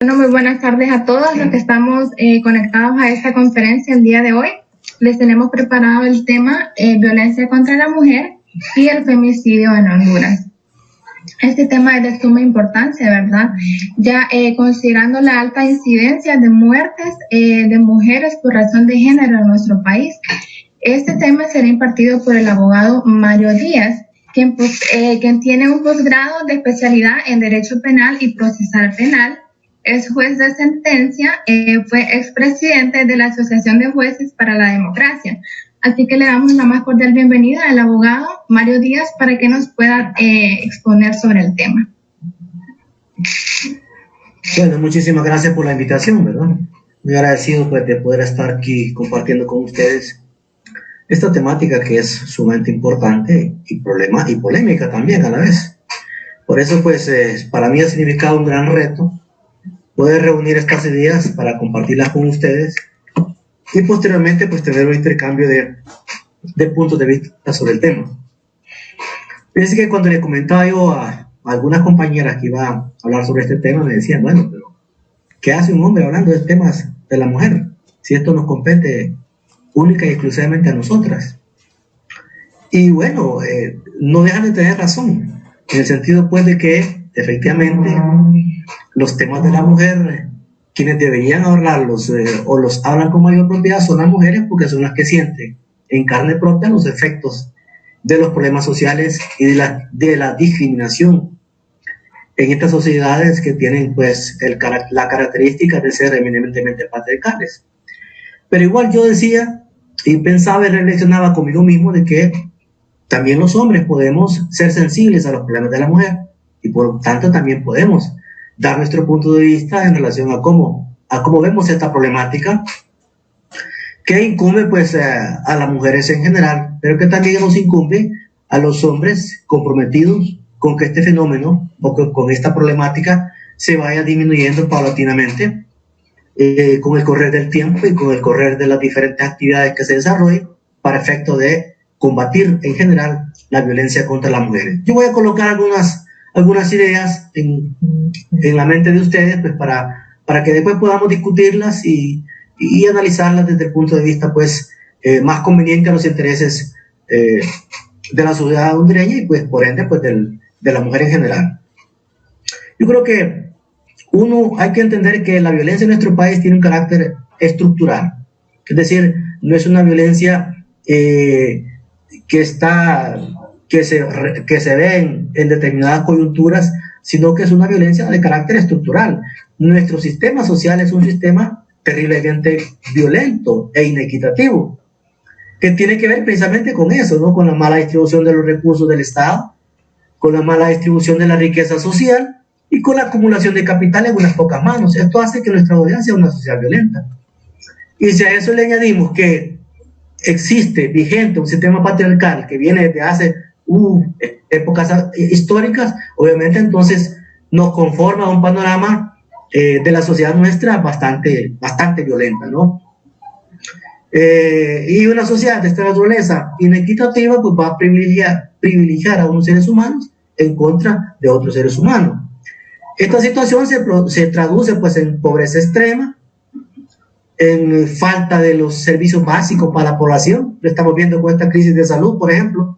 Bueno, muy buenas tardes a todos los que estamos conectados a esta conferencia el día de hoy. Les tenemos preparado el tema violencia contra la mujer y el femicidio en Honduras. Este tema es de suma importancia, ¿verdad? Ya considerando la alta incidencia de muertes de mujeres por razón de género en nuestro país. Este tema será impartido por el abogado Mario Díaz, quien tiene un posgrado de especialidad en Derecho Penal y Procesal Penal. Es juez de sentencia, fue expresidente de la Asociación de Jueces para la Democracia. Así que le damos la más cordial bienvenida al abogado Mario Díaz para que nos pueda exponer sobre el tema. Bueno, muchísimas gracias por la invitación, ¿verdad? Muy agradecido pues, de poder estar aquí compartiendo con ustedes esta temática que es sumamente importante y polémica también a la vez. Por eso, pues, para mí ha significado un gran reto poder reunir estas ideas para compartirlas con ustedes y posteriormente pues tener un intercambio de puntos de vista sobre el tema. Fíjense que cuando le comentaba yo a algunas compañeras que iba a hablar sobre este tema, me decían, bueno, pero ¿qué hace un hombre hablando de temas de la mujer? Si esto nos compete única y exclusivamente a nosotras. Y bueno, no dejan de tener razón, en el sentido pues de que efectivamente los temas de la mujer, quienes deberían hablarlos o los hablan con mayor propiedad son las mujeres, porque son las que sienten en carne propia los efectos de los problemas sociales y de la discriminación en estas sociedades que tienen pues la característica de ser eminentemente patriarcales. Pero igual yo decía y pensaba y reflexionaba conmigo mismo de que también los hombres podemos ser sensibles a los problemas de la mujer y por lo tanto también podemos dar nuestro punto de vista en relación a cómo vemos esta problemática que incumbe pues a las mujeres en general, pero que también nos incumbe a los hombres comprometidos con que este fenómeno o con esta problemática se vaya disminuyendo paulatinamente con el correr del tiempo y con el correr de las diferentes actividades que se desarrollen para efecto de combatir en general la violencia contra las mujeres. Yo voy a colocar algunas ideas en la mente de ustedes pues para que después podamos discutirlas y analizarlas desde el punto de vista pues más conveniente a los intereses de la sociedad hondureña y pues por ende pues de la mujer en general. Yo creo que hay que entender que la violencia en nuestro país tiene un carácter estructural, es decir, no es una violencia que se ve en determinadas coyunturas, sino que es una violencia de carácter estructural. Nuestro sistema social es un sistema terriblemente violento e inequitativo, que tiene que ver precisamente con eso, ¿no? Con la mala distribución de los recursos del Estado, con la mala distribución de la riqueza social y con la acumulación de capital en unas pocas manos. Esto hace que nuestra sociedad sea una sociedad violenta. Y si a eso le añadimos que existe vigente un sistema patriarcal que viene desde hace épocas históricas, obviamente entonces nos conforma un panorama de la sociedad nuestra bastante violenta, ¿no? Y una sociedad de esta naturaleza inequitativa pues va a privilegiar a unos seres humanos en contra de otros seres humanos. Esta situación se traduce pues en pobreza extrema, en falta de los servicios básicos para la población. Lo estamos viendo con esta crisis de salud, por ejemplo,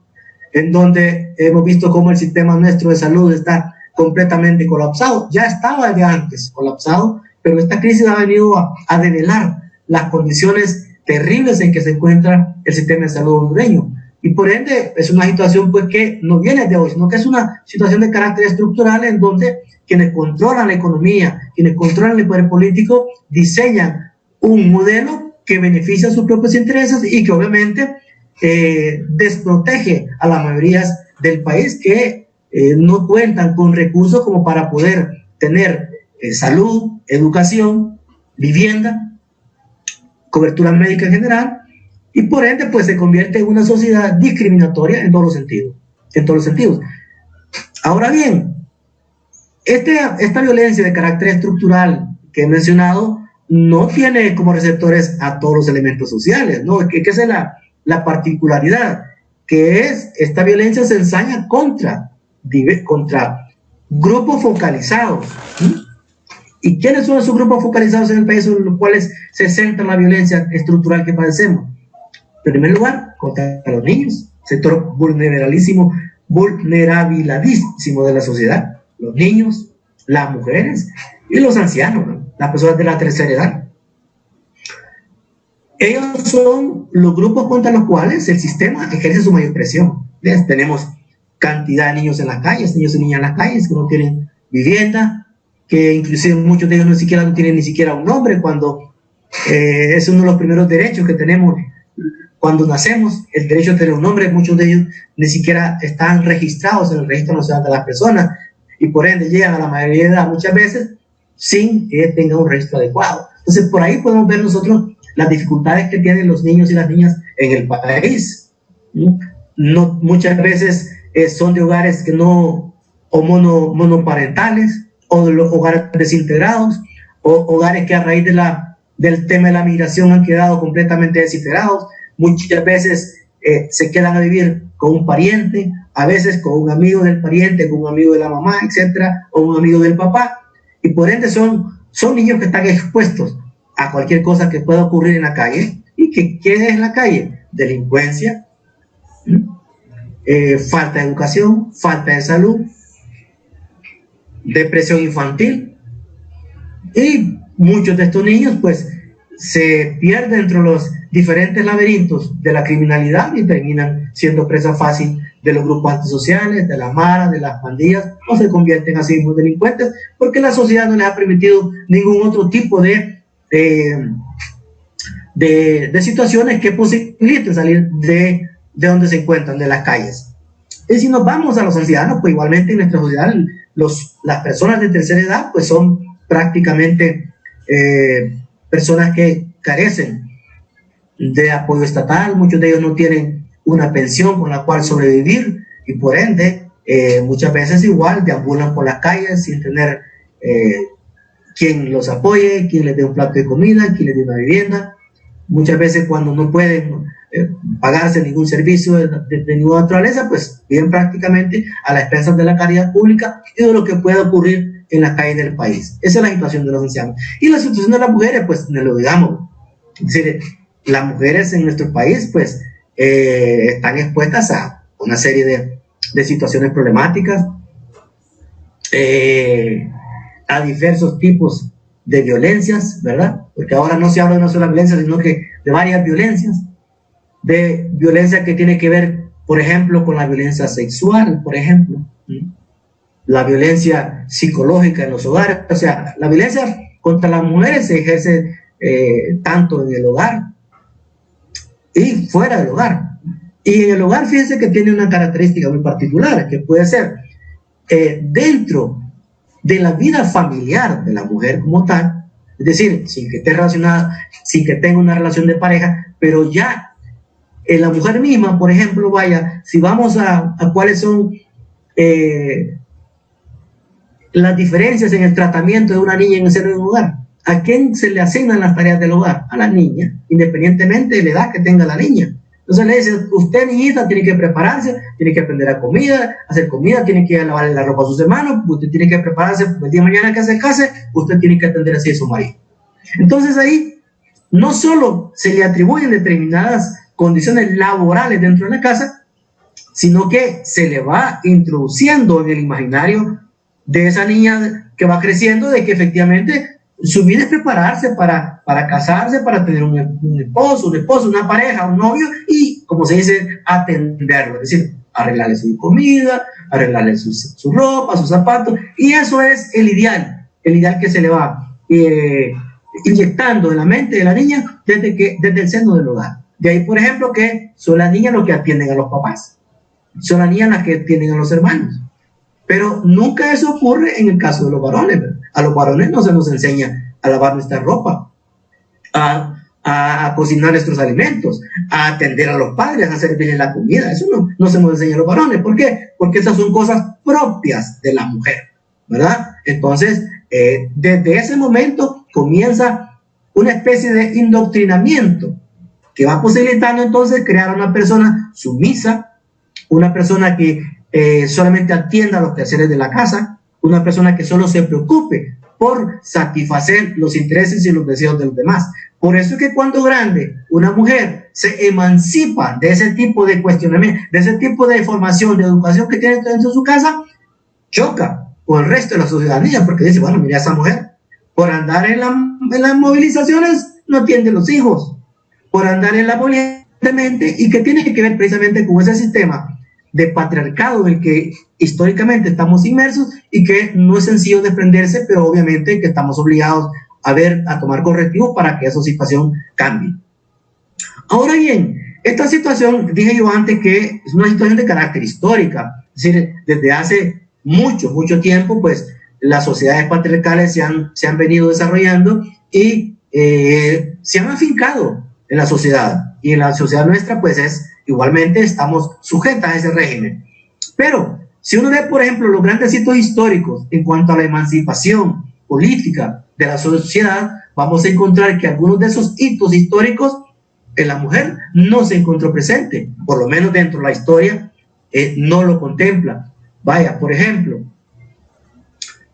en donde hemos visto cómo el sistema nuestro de salud está completamente colapsado. Ya estaba de antes colapsado, pero esta crisis ha venido a develar las condiciones terribles en que se encuentra el sistema de salud hondureño. Y por ende es una situación pues que no viene de hoy, sino que es una situación de carácter estructural en donde quienes controlan la economía, quienes controlan el poder político, diseñan un modelo que beneficia a sus propios intereses y que obviamente desprotege a las mayorías del país que no cuentan con recursos como para poder tener salud, educación, vivienda, cobertura médica en general, y por ende pues se convierte en una sociedad discriminatoria en todos los sentidos. Ahora bien, esta violencia de carácter estructural que he mencionado no tiene como receptores a todos los elementos sociales, ¿no? Que es la particularidad, que es esta violencia se ensaña contra grupos focalizados, ¿sí? ¿Y quiénes son esos grupos focalizados en el país sobre los cuales se centra la violencia estructural que padecemos? En primer lugar, contra los niños, sector vulnerabilísimo de la sociedad, los niños, las mujeres y los ancianos, ¿no? Las personas de la tercera edad. Ellos son los grupos contra los cuales el sistema ejerce su mayor presión. ¿Ves? Tenemos cantidad de niños en las calles, niños y niñas en las calles que no tienen vivienda, que inclusive muchos de ellos no tienen ni siquiera un nombre, cuando es uno de los primeros derechos que tenemos cuando nacemos, el derecho a tener un nombre. Muchos de ellos ni siquiera están registrados en el registro nacional de las personas y por ende llegan a la mayoría de edad muchas veces sin que tengan un registro adecuado. Entonces por ahí podemos ver nosotros las dificultades que tienen los niños y las niñas en el país. No, muchas veces son de hogares que no, o monoparentales, o de los hogares desintegrados, o hogares que a raíz del tema de la migración han quedado completamente desintegrados. Muchas veces se quedan a vivir con un pariente, a veces con un amigo del pariente, con un amigo de la mamá, etcétera, o un amigo del papá, y por ende son niños que están expuestos a cualquier cosa que pueda ocurrir en la calle. ¿Y qué es la calle? Delincuencia, falta de educación, falta de salud, depresión infantil, y muchos de estos niños pues se pierden dentro de los diferentes laberintos de la criminalidad y terminan siendo presa fácil de los grupos antisociales, de la mara, de las pandillas, o se convierten así mismos delincuentes porque la sociedad no les ha permitido ningún otro tipo de situaciones que posibiliten salir de donde se encuentran, de las calles. Y si nos vamos a los ancianos, pues igualmente en nuestra sociedad las personas de tercera edad pues son prácticamente personas que carecen de apoyo estatal. Muchos de ellos no tienen una pensión con la cual sobrevivir y por ende muchas veces igual deambulan por las calles sin tener quien los apoye, quien les dé un plato de comida, quien les dé una vivienda. Muchas veces cuando no pueden pagarse ningún servicio de ninguna naturaleza, pues viven prácticamente a las expensas de la caridad pública y de lo que pueda ocurrir en las calles del país. Esa es la situación de los ancianos. Y la situación de las mujeres, pues no lo digamos. Es decir, las mujeres en nuestro país, pues están expuestas a una serie de situaciones problemáticas, a diversos tipos de violencias, ¿verdad? Porque ahora no se habla de una sola violencia, sino que de varias violencias, de violencia que tiene que ver, por ejemplo, con la violencia sexual, por ejemplo, la violencia psicológica en los hogares. O sea, la violencia contra las mujeres se ejerce tanto en el hogar y fuera del hogar. Y en el hogar, fíjense que tiene una característica muy particular, que puede ser dentro de la vida familiar de la mujer como tal, es decir, sin que esté relacionada, sin que tenga una relación de pareja, pero ya la mujer misma, por ejemplo, vaya, si vamos a cuáles son las diferencias en el tratamiento de una niña en el seno de un hogar. ¿A quién se le asignan las tareas del hogar? A la niña, independientemente de la edad que tenga la niña. Entonces le dice, usted niñita tiene que prepararse, tiene que aprender a hacer comida, tiene que lavar la ropa a sus hermanos, usted tiene que prepararse, el día de mañana que se case, usted tiene que atender así a su marido. Entonces ahí no solo se le atribuyen determinadas condiciones laborales dentro de la casa, sino que se le va introduciendo en el imaginario de esa niña que va creciendo de que efectivamente su vida es prepararse para casarse, para tener un esposo, una pareja, un novio y, como se dice, atenderlo, es decir, arreglarle su comida, arreglarle su ropa, sus zapatos, y eso es el ideal que se le va inyectando en la mente de la niña desde el seno del hogar. De ahí, por ejemplo, que son las niñas los que atienden a los papás, son las niñas las que atienden a los hermanos. Pero nunca eso ocurre en el caso de los varones. A los varones no se nos enseña a lavar nuestra ropa, a cocinar nuestros alimentos, a atender a los padres, a servirles la comida. Eso no se nos enseña a los varones. ¿Por qué? Porque esas son cosas propias de la mujer, ¿verdad? Entonces, desde ese momento comienza una especie de indoctrinamiento que va posibilitando entonces crear una persona sumisa, una persona que solamente atienda los quehaceres de la casa, una persona que solo se preocupe por satisfacer los intereses y los deseos de los demás. Por eso es que cuando grande una mujer se emancipa de ese tipo de cuestionamiento, de ese tipo de formación, de educación que tiene dentro de su casa, choca con el resto de la ciudadanía, porque dice, bueno, mira, esa mujer por andar en las movilizaciones no atiende a los hijos, por andar en la mente, y que tiene que ver precisamente con ese sistema de patriarcado en el que históricamente estamos inmersos y que no es sencillo desprenderse, pero obviamente que estamos obligados a tomar correctivos para que esa situación cambie. Ahora bien, esta situación, dije yo antes que es una situación de carácter histórica, es decir, desde hace mucho tiempo, pues las sociedades patriarcales se han venido desarrollando y se han afincado en la sociedad, y en la sociedad nuestra pues igualmente estamos sujetas a ese régimen. Pero si uno ve, por ejemplo, los grandes hitos históricos en cuanto a la emancipación política de la sociedad, vamos a encontrar que algunos de esos hitos históricos en la mujer no se encontró presente, por lo menos dentro de la historia no lo contempla. Vaya, por ejemplo,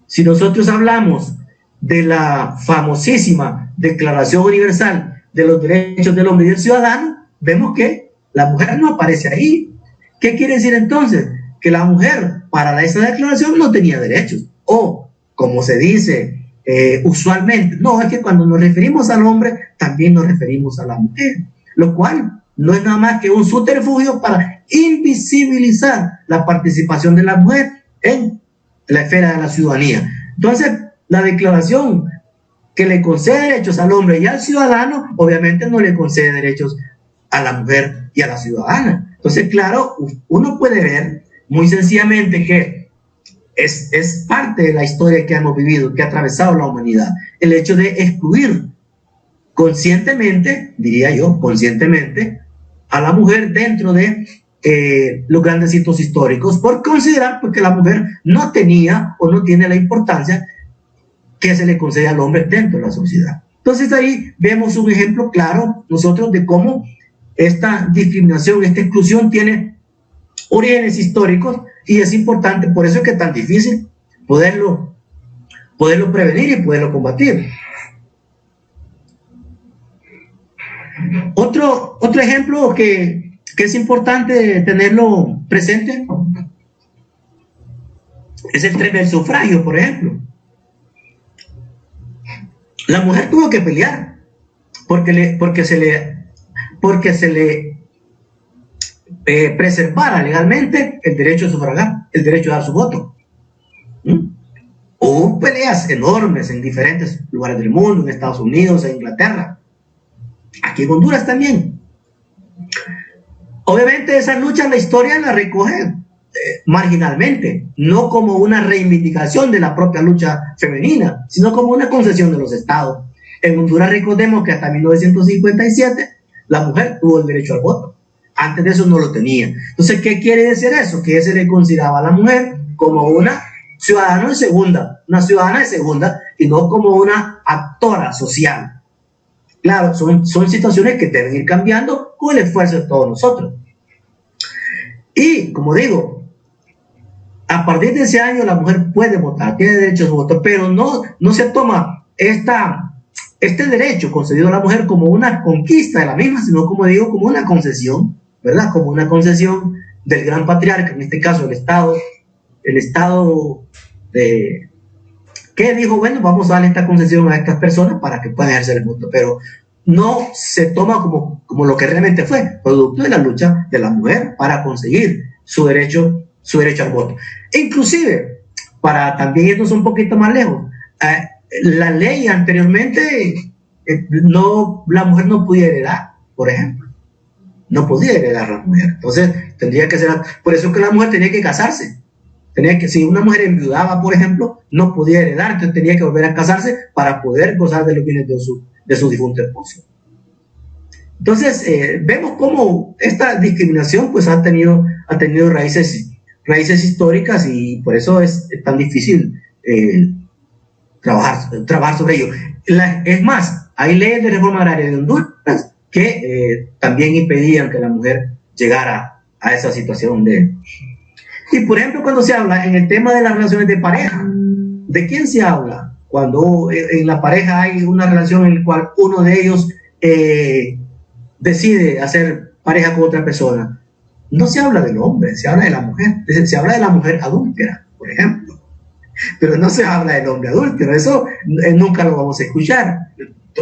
si nosotros hablamos de la famosísima Declaración Universal de los Derechos del Hombre y del Ciudadano, vemos que la mujer no aparece ahí. ¿Qué quiere decir entonces? Que la mujer para esa declaración no tenía derechos, o como se dice usualmente, no, es que cuando nos referimos al hombre también nos referimos a la mujer, lo cual no es nada más que un subterfugio para invisibilizar la participación de la mujer en la esfera de la ciudadanía. Entonces, la declaración que le concede derechos al hombre y al ciudadano, obviamente no le concede derechos a la mujer y a la ciudadana. Entonces, claro, uno puede ver muy sencillamente que es parte de la historia que hemos vivido, que ha atravesado la humanidad, el hecho de excluir conscientemente, diría yo, conscientemente, a la mujer dentro de los grandes hitos históricos, por considerar porque la mujer no tenía o no tiene la importancia que se le concede al hombre dentro de la sociedad. Entonces ahí vemos un ejemplo claro nosotros de cómo esta discriminación, esta exclusión tiene orígenes históricos, y es importante, por eso es que es tan difícil poderlo prevenir y poderlo combatir. Otro ejemplo que es importante tenerlo presente es el tren del sufragio, por ejemplo. La mujer tuvo que pelear porque se le preservara legalmente el derecho a sufragar, el derecho a dar su voto. Hubo peleas enormes en diferentes lugares del mundo, en Estados Unidos, en Inglaterra, aquí en Honduras también. Obviamente esas luchas la historia la recoge marginalmente, no como una reivindicación de la propia lucha femenina, sino como una concesión de los estados. En Honduras recordemos que hasta 1957 la mujer tuvo el derecho al voto. Antes de eso no lo tenía. Entonces, ¿qué quiere decir eso? Que se le consideraba a la mujer como una ciudadana de segunda, y no como una actora social. Claro, son situaciones que deben ir cambiando con el esfuerzo de todos nosotros. Y, como digo, a partir de ese año la mujer puede votar, tiene derecho a su voto, pero no se toma este derecho concedido a la mujer como una conquista de la misma, sino, como digo, como una concesión, ¿verdad? Como una concesión del gran patriarca, en este caso el Estado que dijo, bueno, vamos a darle esta concesión a estas personas para que puedan ejercer el voto, pero no se toma como lo que realmente fue, producto de la lucha de la mujer para conseguir su derecho al voto. E inclusive, para también irnos un poquito más lejos, la ley anteriormente, la mujer no podía heredar, por ejemplo. No podía heredar la mujer. Entonces, tendría que ser, por eso que la mujer tenía que casarse. Si una mujer enviudaba, por ejemplo, no podía heredar, entonces tenía que volver a casarse para poder gozar de los bienes de su difunto esposo. Entonces, vemos cómo esta discriminación pues ha tenido raíces históricas, y por eso es tan difícil trabajar sobre ello. Es más, hay leyes de reforma agraria de Honduras que también impedían que la mujer llegara a esa situación Y por ejemplo, cuando se habla en el tema de las relaciones de pareja, ¿de quién se habla? cuando en la pareja hay una relación en la cual uno de ellos decide hacer pareja con otra persona, no se habla del hombre, se habla de la mujer. Se habla de la mujer adúltera, por ejemplo, pero no se habla del hombre adúltero. Eso nunca lo vamos a escuchar.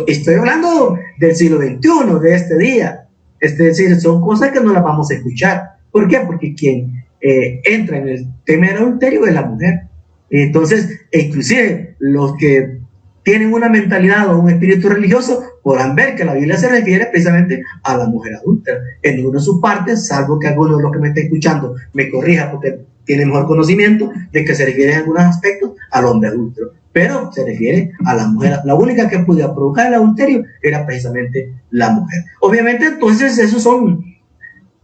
Estoy hablando del siglo XXI, de este día. Es decir, son cosas que no las vamos a escuchar. ¿Por qué? Porque quien entra en el tema del adulterio es la mujer. Entonces, inclusive los que tienen una mentalidad o un espíritu religioso podrán ver que la Biblia se refiere precisamente a la mujer adúltera en ninguna de sus partes, salvo que alguno de los que me está escuchando me corrija porque tiene mejor conocimiento de que se refiere en algunos aspectos al hombre adúltero, pero se refiere a la mujer. La única que podía provocar el adulterio era precisamente la mujer. Obviamente, entonces, esos son,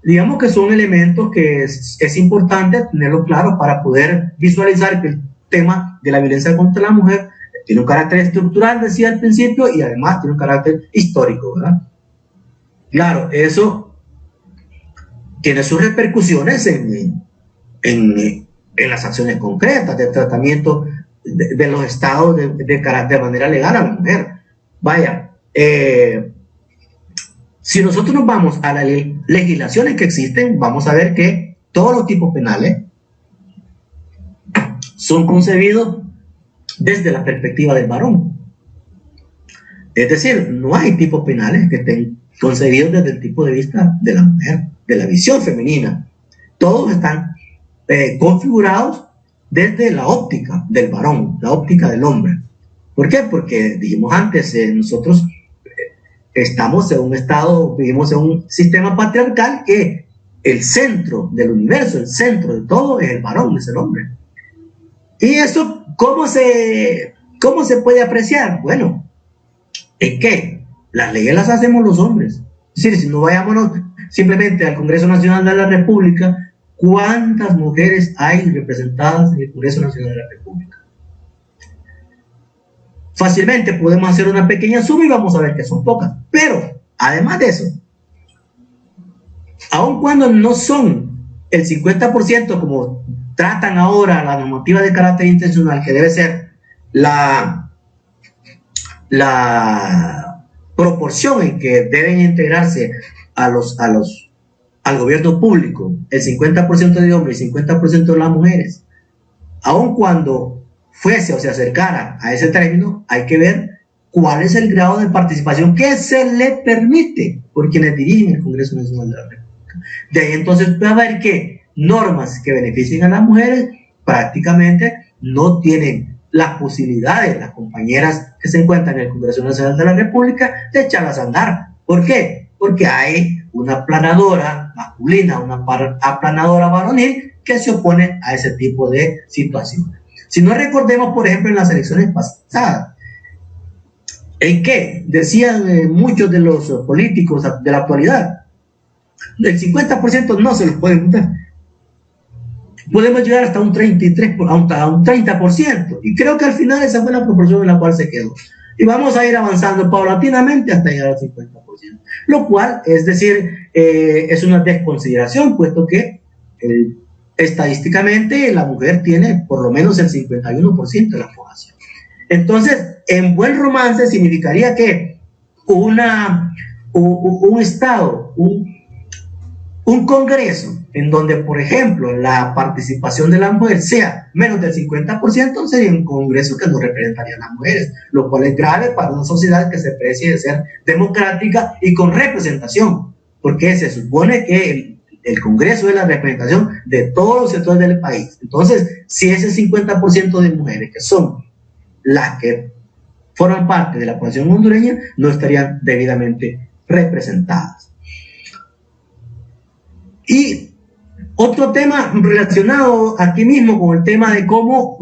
digamos que son elementos que es importante tenerlo claro para poder visualizar que el tema de la violencia contra la mujer tiene un carácter estructural, decía al principio, y además tiene un carácter histórico, ¿verdad? Claro, eso tiene sus repercusiones en las acciones concretas del tratamiento de los estados de manera legal a la mujer. Vaya, si nosotros nos vamos a las legislaciones que existen, vamos a ver que todos los tipos penales son concebidos desde la perspectiva del varón. Es decir, no hay tipos penales que estén concebidos desde el tipo de vista de la mujer, de la visión femenina. Todos están configurados desde la óptica del varón, la óptica del hombre. ¿Por qué? Porque dijimos antes, nosotros estamos en un estado, vivimos en un sistema patriarcal que el centro del universo, el centro de todo es el varón, es el hombre. Y eso, ¿cómo se puede apreciar? Bueno, es que las leyes las hacemos los hombres. Es decir, si no vayámonos simplemente al Congreso Nacional de la República, ¿cuántas mujeres hay representadas en el Congreso Nacional de la República? Fácilmente podemos hacer una pequeña suma y vamos a ver que son pocas. Pero, además de eso, aun cuando no son el 50% como tratan ahora la normativa de carácter intencional, que debe ser la proporción en que deben integrarse al gobierno público, el 50% de hombres y 50% de las mujeres, aun cuando fuese o se acercara a ese término, hay que ver cuál es el grado de participación que se le permite por quienes dirigen el Congreso Nacional de la República. De ahí entonces puede haber que normas que beneficien a las mujeres prácticamente no tienen las posibilidades, las compañeras que se encuentran en el Congreso Nacional de la República, de echarlas a andar. ¿Por qué? Porque hay una aplanadora masculina, una aplanadora varonil que se opone a ese tipo de situaciones. Si no recordemos, por ejemplo, en las elecciones pasadas, en que decían muchos de los políticos de la actualidad, el 50% no se los pueden votar. Podemos llegar hasta un 30%, y creo que al final esa fue la proporción en la cual se quedó. Y vamos a ir avanzando paulatinamente hasta llegar al 50%, lo cual, es decir, es una desconsideración, puesto que estadísticamente la mujer tiene por lo menos el 51% de la población. Entonces, en buen romance significaría que un Estado, un Congreso, en donde, por ejemplo, la participación de la mujer sea menos del 50%, sería un Congreso que no representaría a las mujeres, lo cual es grave para una sociedad que se precie de ser democrática y con representación, porque se supone que el Congreso es la representación de todos los sectores del país. Entonces, si ese 50% de mujeres, que son las que forman parte de la población hondureña, no estarían debidamente representadas. Y otro tema relacionado aquí mismo con el tema de cómo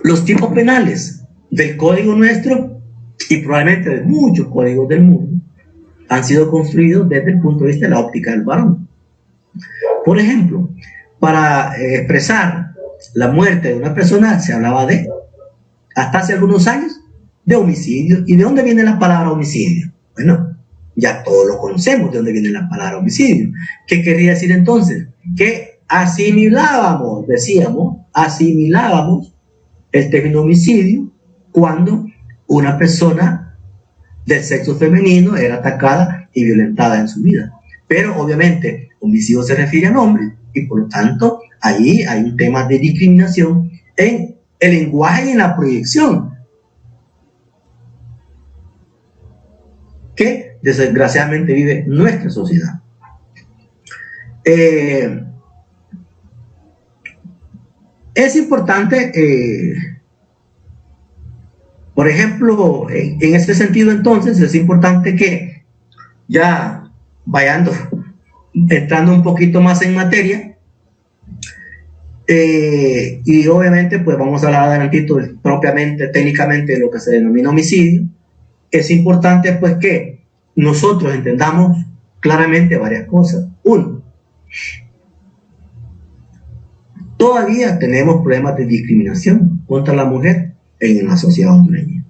los tipos penales del código nuestro y probablemente de muchos códigos del mundo han sido construidos desde el punto de vista de la óptica del varón. Por ejemplo, para expresar la muerte de una persona se hablaba hasta hace algunos años, de homicidio. ¿Y de dónde viene la palabra homicidio? Bueno, ya todos lo conocemos de dónde viene la palabra homicidio. ¿Qué quería decir entonces? Que asimilábamos el término homicidio cuando una persona del sexo femenino era atacada y violentada en su vida. Pero obviamente homicidio se refiere a hombre y por lo tanto ahí hay un tema de discriminación en el lenguaje y en la proyección que desgraciadamente vive nuestra sociedad. Es importante, por ejemplo, en este sentido entonces, es importante que ya entrando un poquito más en materia, y obviamente pues vamos a hablar adelantito propiamente, técnicamente, de lo que se denomina homicidio. Es importante pues que nosotros entendamos claramente varias cosas. Uno, todavía tenemos problemas de discriminación contra la mujer en la sociedad hondureña,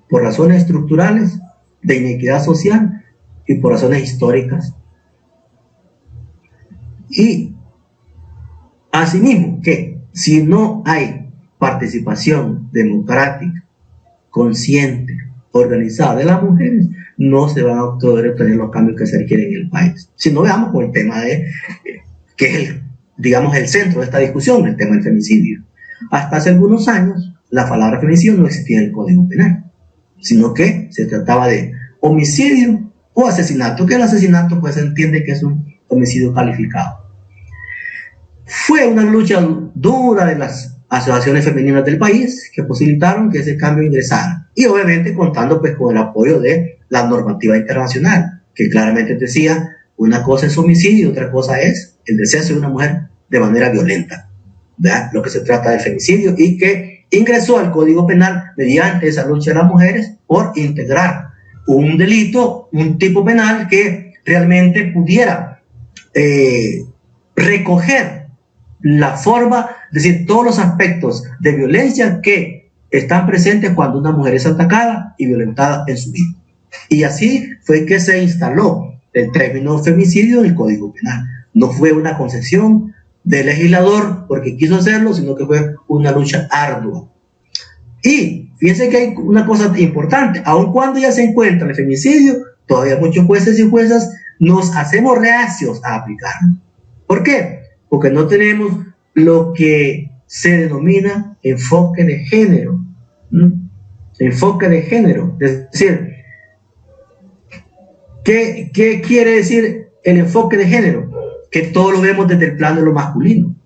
por razones estructurales, de inequidad social y por razones históricas. Y asimismo que si no hay participación democrática, consciente, organizada de las mujeres, no se van a poder obtener los cambios que se requieren en el país. Si no, veamos por el tema de que es el centro de esta discusión, el tema del femicidio. Hasta hace algunos años la palabra femicidio no existía en el Código Penal, sino que se trataba de homicidio o asesinato, que el asesinato pues se entiende que es un homicidio calificado. Fue una lucha dura de las asociaciones femeninas del país que posibilitaron que ese cambio ingresara, y obviamente contando pues con el apoyo de la normativa internacional, que claramente decía, una cosa es homicidio y otra cosa es el deceso de una mujer de manera violenta, ¿verdad? Lo que se trata de femicidio, y que ingresó al Código Penal mediante esa lucha de las mujeres por integrar un delito, un tipo penal que realmente pudiera recoger la forma, es decir, todos los aspectos de violencia que están presentes cuando una mujer es atacada y violentada en su vida. Y así fue que se instaló el término femicidio en el Código Penal. No fue una concesión del legislador porque quiso hacerlo, sino que fue una lucha ardua. Y fíjense que hay una cosa importante: aun cuando ya se encuentra el femicidio, todavía muchos jueces y juezas nos hacemos reacios a aplicarlo. ¿Por qué? Porque no tenemos lo que se denomina enfoque de género. Enfoque de género. Es decir, ¿qué quiere decir el enfoque de género? Que todo lo vemos desde el plano de lo masculino.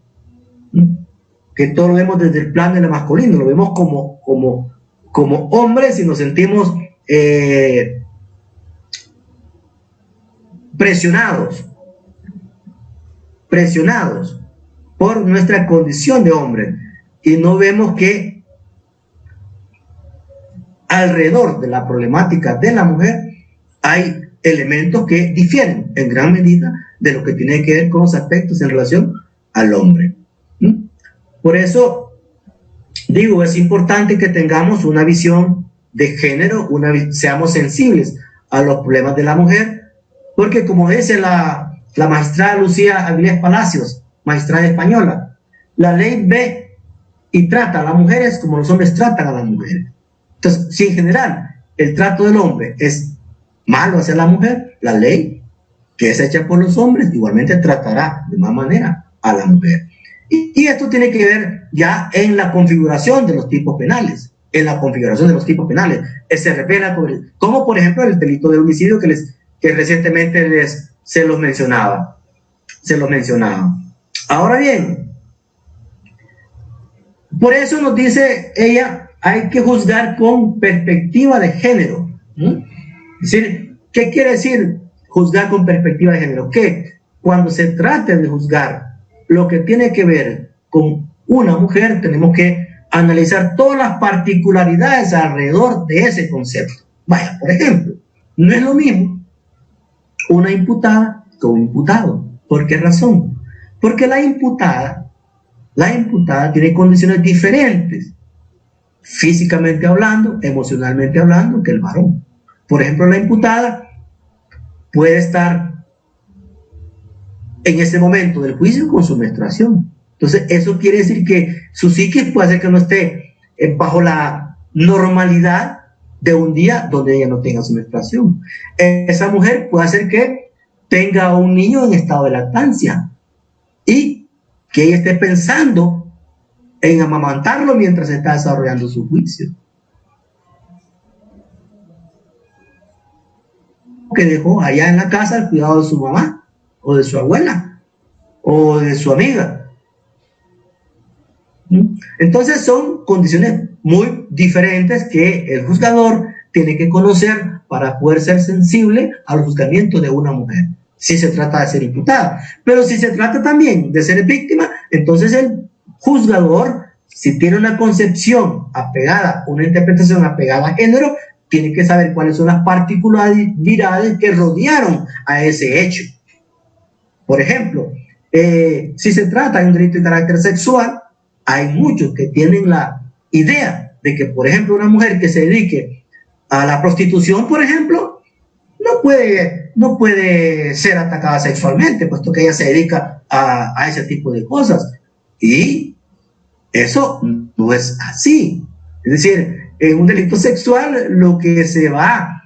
Que todo lo vemos desde el plano de lo masculino. Lo vemos como hombres y nos sentimos presionados por nuestra condición de hombre, y no vemos que alrededor de la problemática de la mujer hay elementos que difieren en gran medida de lo que tiene que ver con los aspectos en relación al hombre. Por eso digo, es importante que tengamos una visión de género, seamos sensibles a los problemas de la mujer, porque como dice la magistrada Lucía Avilés Palacios, magistrada española, la ley ve y trata a las mujeres como los hombres tratan a las mujeres. Entonces, si en general el trato del hombre es malo hacia la mujer, la ley que es hecha por los hombres igualmente tratará de más manera a la mujer. Y esto tiene que ver ya en la configuración de los tipos penales, Se refiere como por ejemplo el delito de homicidio que recientemente se los mencionaba. Ahora bien, por eso nos dice ella, hay que juzgar con perspectiva de género. Es decir, ¿qué quiere decir juzgar con perspectiva de género? Que cuando se trate de juzgar lo que tiene que ver con una mujer, tenemos que analizar todas las particularidades alrededor de ese concepto. Vaya, por ejemplo, no es lo mismo una imputada que un imputado. ¿Por qué razón? Porque la imputada tiene condiciones diferentes, físicamente hablando, emocionalmente hablando, que el varón. Por ejemplo, la imputada puede estar en ese momento del juicio con su menstruación. Entonces, eso quiere decir que su psiquis puede ser que no esté bajo la normalidad de un día donde ella no tenga su menstruación. Esa mujer puede hacer que tenga un niño en estado de lactancia y que ella esté pensando en amamantarlo mientras está desarrollando su juicio. Que dejó allá en la casa al cuidado de su mamá o de su abuela o de su amiga. Entonces son condiciones muy diferentes que el juzgador tiene que conocer para poder ser sensible al juzgamiento de una mujer, si se trata de ser imputada. Pero si se trata también de ser víctima, entonces el juzgador, si tiene una concepción apegada, una interpretación apegada a género, tiene que saber cuáles son las particularidades que rodearon a ese hecho. Por ejemplo, si se trata de un delito de carácter sexual, hay muchos que tienen la idea de que, por ejemplo, una mujer que se dedique a la prostitución, por ejemplo, no puede ser atacada sexualmente, puesto que ella se dedica a ese tipo de cosas. Y eso no es así. Es decir, en un delito sexual lo que se va a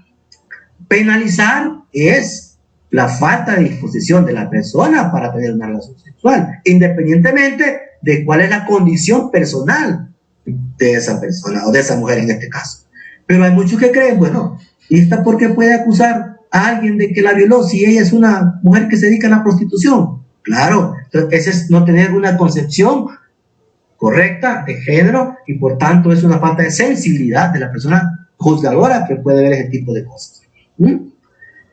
penalizar es la falta de disposición de la persona para tener una relación sexual, independientemente de cuál es la condición personal de esa persona o de esa mujer en este caso. Pero hay muchos que creen, bueno, ¿y esta por qué puede acusar a alguien de que la violó si ella es una mujer que se dedica a la prostitución? Claro, entonces ese es no tener una concepción correcta de género y por tanto es una falta de sensibilidad de la persona juzgadora que puede ver ese tipo de cosas.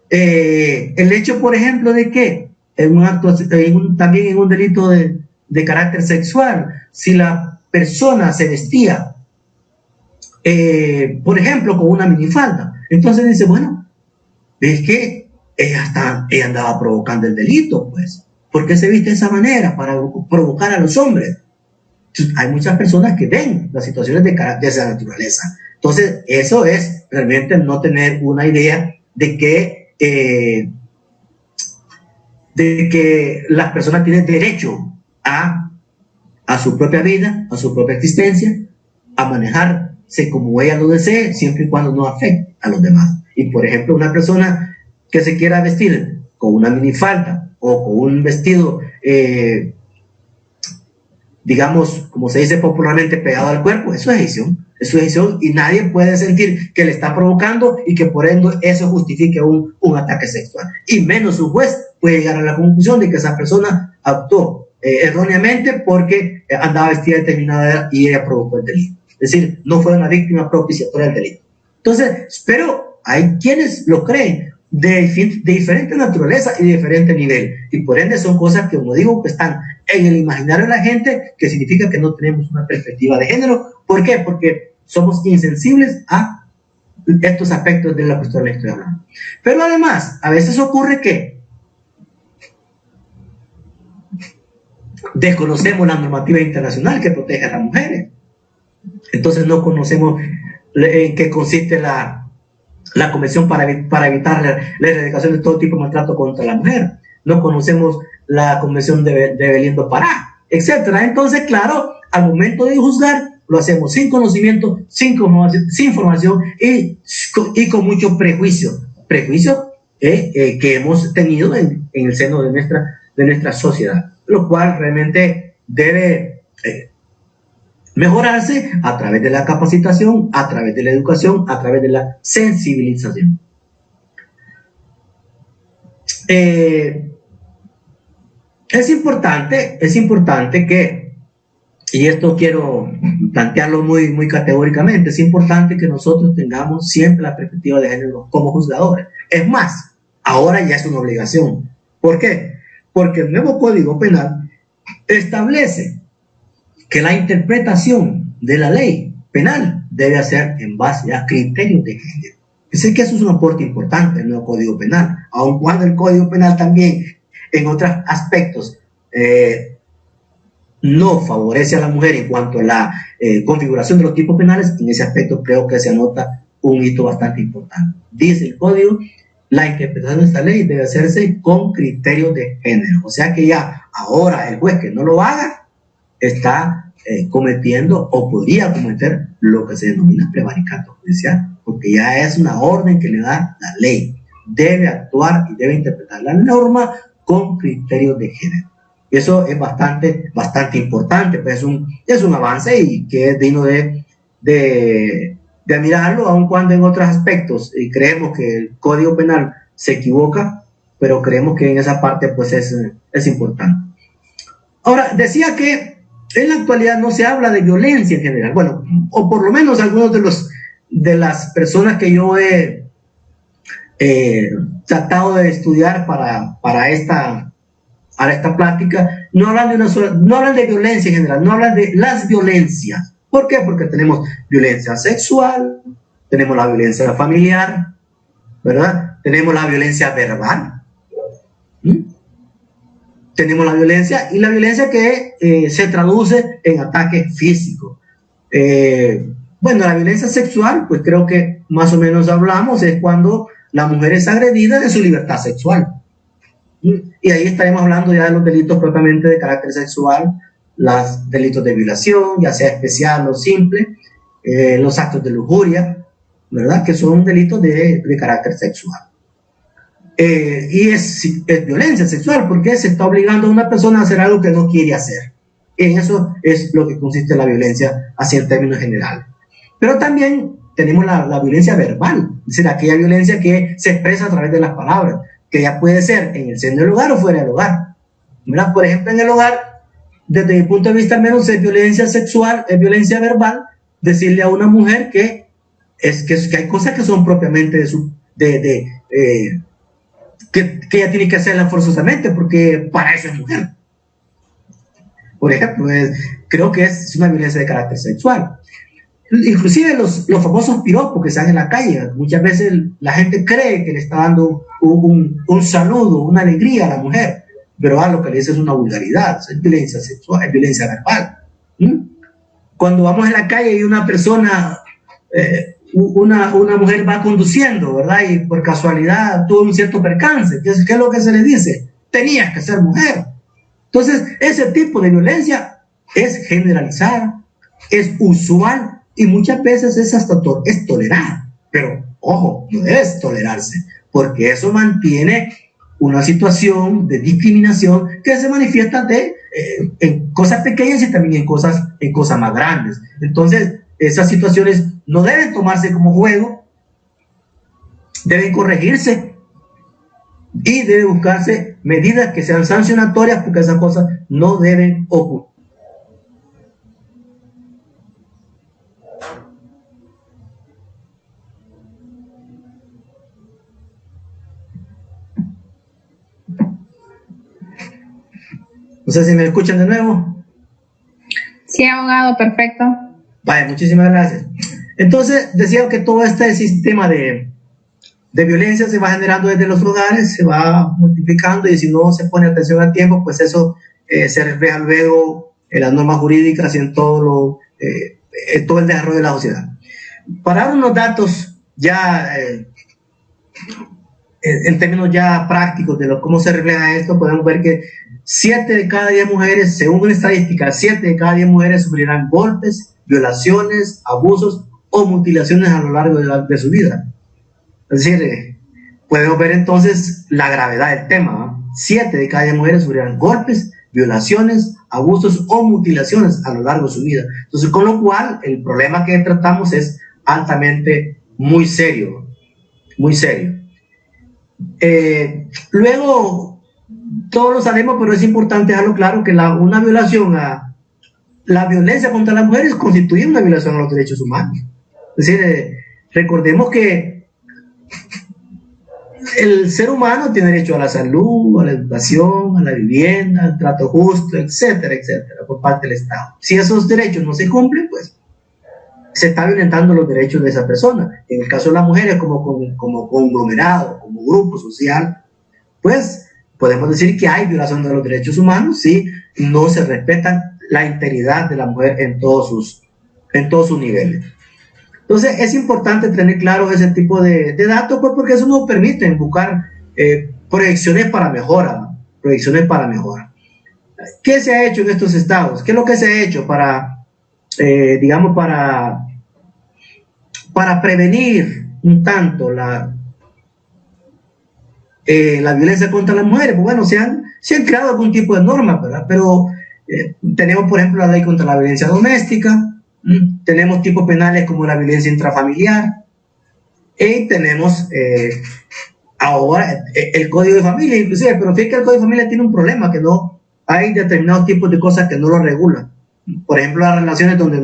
El hecho, por ejemplo, de que en un acto, también en un delito de carácter sexual, si la persona se vestía, por ejemplo, con una minifalda, entonces dice, bueno, es que ella andaba provocando el delito, pues, ¿por qué se viste de esa manera? Para provocar a los hombres. Hay muchas personas que ven las situaciones de esa naturaleza. Entonces, eso es realmente no tener una idea de que las personas tienen derecho a su propia vida, a su propia existencia, a manejarse como ella lo desee, siempre y cuando no afecte a los demás. Y, por ejemplo, una persona que se quiera vestir con una minifalda o con un vestido digamos, como se dice popularmente, pegado al cuerpo, eso es edición, y nadie puede sentir que le está provocando y que por ende eso justifique un ataque sexual. Y menos un juez puede llegar a la conclusión de que esa persona actuó erróneamente porque andaba vestida de determinada edad y ella provocó el delito. Es decir, no fue una víctima propiciatoria del delito. Entonces, pero hay quienes lo creen de diferente naturaleza y de diferente nivel. Y por ende son cosas que, como digo, que están en el imaginario de la gente, que significa que no tenemos una perspectiva de género. ¿Por qué? Porque somos insensibles a estos aspectos de la cuestión que estoy hablando. Pero además, a veces ocurre que desconocemos la normativa internacional que protege a las mujeres. Entonces no conocemos en qué consiste la Convención para evitar la erradicación de todo tipo de maltrato contra la mujer. No conocemos la Convención de Belén do Pará, etc. Entonces, claro, al momento de juzgar, lo hacemos sin conocimiento, sin información y con mucho prejuicio que hemos tenido en el seno de nuestra sociedad, lo cual realmente debe mejorarse a través de la capacitación, a través de la educación, a través de la sensibilización. Es importante que, y esto quiero plantearlo muy, muy categóricamente, es importante que nosotros tengamos siempre la perspectiva de género como juzgadores. Es más, ahora ya es una obligación. ¿Por qué? Porque el nuevo Código Penal establece que la interpretación de la ley penal debe hacer en base a criterios de género. Sé que eso es un aporte importante en el nuevo Código Penal, aun cuando el Código Penal también en otros aspectos no favorece a la mujer en cuanto a la configuración de los tipos penales. En ese aspecto creo que se anota un hito bastante importante. Dice el Código, la interpretación de esta ley debe hacerse con criterios de género. O sea que ya ahora el juez que no lo haga está cometiendo o podría cometer lo que se denomina prevaricato judicial, porque ya es una orden que le da la ley. Debe actuar y debe interpretar la norma con criterios de género. Eso es bastante importante, pues es un avance y que es digno de admirarlo, aun cuando en otros aspectos creemos que el Código Penal se equivoca, pero creemos que en esa parte pues es importante. Ahora, decía que en la actualidad no se habla de violencia en general, bueno, o por lo menos algunos de las personas que yo he tratado de estudiar para esta plática, no hablan de violencia en general, no hablan de las violencias. ¿Por qué? Porque tenemos violencia sexual, tenemos la violencia familiar, ¿verdad? Tenemos la violencia verbal, tenemos la violencia que se traduce en ataque físico. Bueno, la violencia sexual, pues creo que más o menos hablamos, es cuando la mujer es agredida de su libertad sexual. Y ahí estaremos hablando ya de los delitos propiamente de carácter sexual, los delitos de violación, ya sea especial o simple, los actos de lujuria, ¿verdad? Que son delitos de carácter sexual. Y es violencia sexual porque se está obligando a una persona a hacer algo que no quiere hacer. En eso es lo que consiste la violencia, así en términos generales. Pero también tenemos la violencia verbal, es decir, aquella violencia que se expresa a través de las palabras, que ya puede ser en el seno del hogar o fuera del hogar, ¿verdad? Por ejemplo, en el hogar, desde mi punto de vista al menos, es violencia sexual, es violencia verbal, decirle a una mujer que hay cosas que son propiamente que ella tiene que hacerlas forzosamente porque para eso es mujer. Por ejemplo, creo que es una violencia de carácter sexual. Inclusive los famosos piropos que se dan en la calle, muchas veces la gente cree que le está dando un saludo, una alegría a la mujer, pero lo que le dice es una vulgaridad, es violencia sexual, es violencia verbal. Cuando vamos en la calle y una persona, una mujer va conduciendo, ¿verdad? Y por casualidad tuvo un cierto percance, ¿qué es lo que se le dice? Tenías que ser mujer. Entonces, ese tipo de violencia es generalizada, es usual, y muchas veces es tolerada, pero ojo, no debe tolerarse, porque eso mantiene una situación de discriminación que se manifiesta en cosas pequeñas y también en cosas más grandes. Entonces, esas situaciones no deben tomarse como juego, deben corregirse y deben buscarse medidas que sean sancionatorias, porque esas cosas no deben ocurrir. No sé si me escuchan de nuevo. Sí, abogado, perfecto. Vale, muchísimas gracias. Entonces, decía que todo este sistema de violencia se va generando desde los hogares, se va multiplicando, y si no se pone atención a tiempo, pues eso se refleja luego en las normas jurídicas y en todo el desarrollo de la sociedad. Para dar unos datos ya en términos ya prácticos de cómo se refleja esto, podemos ver que 7 de cada 10 mujeres, según una estadística, 7 de cada 10 mujeres sufrirán golpes, violaciones, abusos o mutilaciones a lo largo de su vida. Es decir, podemos ver entonces la gravedad del tema, ¿no? 7 de cada 10 mujeres sufrirán golpes, violaciones, abusos o mutilaciones a lo largo de su vida. Entonces, con lo cual, el problema que tratamos es altamente muy serio, muy serio. Luego, todos lo sabemos, pero es importante dejarlo claro que una violación la violencia contra las mujeres constituye una violación a los derechos humanos. Es decir, recordemos que el ser humano tiene derecho a la salud, a la educación, a la vivienda, al trato justo, etcétera, etcétera, por parte del Estado. Si esos derechos no se cumplen, pues se está violentando los derechos de esa persona. En el caso de las mujeres, como conglomerado, como grupo social, pues podemos decir que hay violación de los derechos humanos si no se respeta la integridad de la mujer en todos sus niveles. Entonces es importante tener claro ese tipo de datos, pues porque eso nos permite buscar proyecciones para mejora, ¿no? Proyecciones para mejora. ¿Qué se ha hecho en estos estados? ¿Qué es lo que se ha hecho para digamos, para prevenir un tanto la violencia contra las mujeres, pues bueno, se han creado algún tipo de normas, ¿verdad? Pero tenemos, por ejemplo, la ley contra la violencia doméstica, tenemos tipos penales como la violencia intrafamiliar, y tenemos ahora el Código de Familia, inclusive, pero fíjate que el Código de Familia tiene un problema, que no hay determinados tipos de cosas que no lo regulan. Por ejemplo, las relaciones donde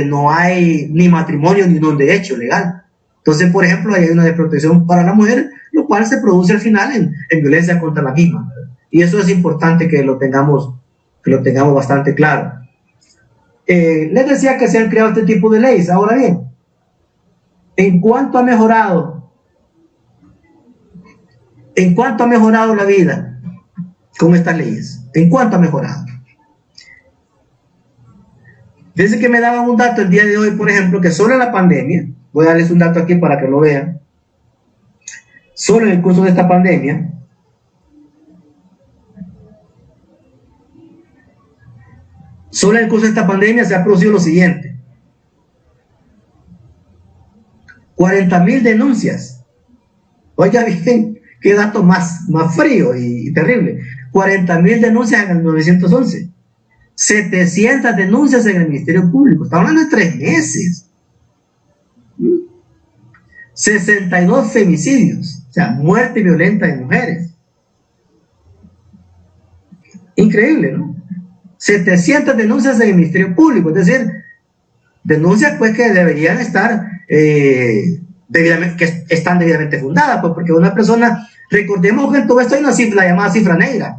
no hay ni matrimonio ni un derecho legal. Entonces, por ejemplo, hay una desprotección para la mujer, lo cual se produce al final en violencia contra la misma, ¿verdad? Y eso es importante que lo tengamos bastante claro. Les decía que se han creado este tipo de leyes. Ahora bien, ¿en cuánto ha mejorado la vida con estas leyes? ¿En cuánto ha mejorado? Desde que me daban un dato el día de hoy, por ejemplo, que solo en la pandemia, voy a darles un dato aquí para que lo vean, solo en el curso de esta pandemia, se ha producido lo siguiente: 40,000 denuncias. Oiga bien, qué dato más frío y terrible. 40,000 denuncias en el 911. 700 denuncias en el Ministerio Público. Estamos hablando de 3 meses. 62 femicidios, o sea, muerte violenta de mujeres. Increíble, ¿no? 700 denuncias en el Ministerio Público, es decir, denuncias pues que deberían estar que están debidamente fundadas, pues, porque una persona, recordemos que en todo esto hay una cifra, la llamada cifra negra.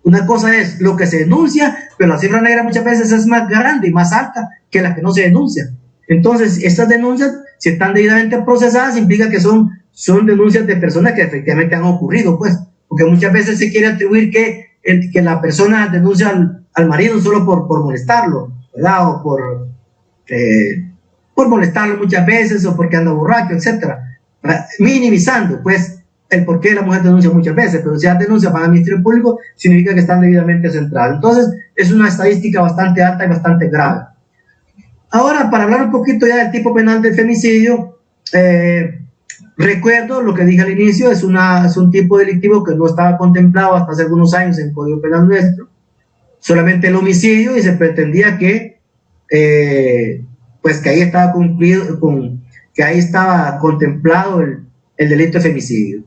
Una cosa es lo que se denuncia, pero la cifra negra muchas veces es más grande y más alta que la que no se denuncia. Entonces, estas denuncias, si están debidamente procesadas, implica que son denuncias de personas que efectivamente han ocurrido, pues, porque muchas veces se quiere atribuir que la persona denuncia al marido solo por molestarlo, ¿verdad? O por molestarlo muchas veces, o porque anda borracho, etcétera, minimizando, pues, el por qué la mujer denuncia muchas veces, pero si la denuncia para el Ministerio Público, significa que están debidamente centrados. Entonces, es una estadística bastante alta y bastante grave. Ahora, para hablar un poquito ya del tipo penal del femicidio, recuerdo lo que dije al inicio, es un tipo delictivo que no estaba contemplado hasta hace algunos años en el Código Penal nuestro, solamente el homicidio, y se pretendía que ahí estaba que ahí estaba contemplado el delito de femicidio.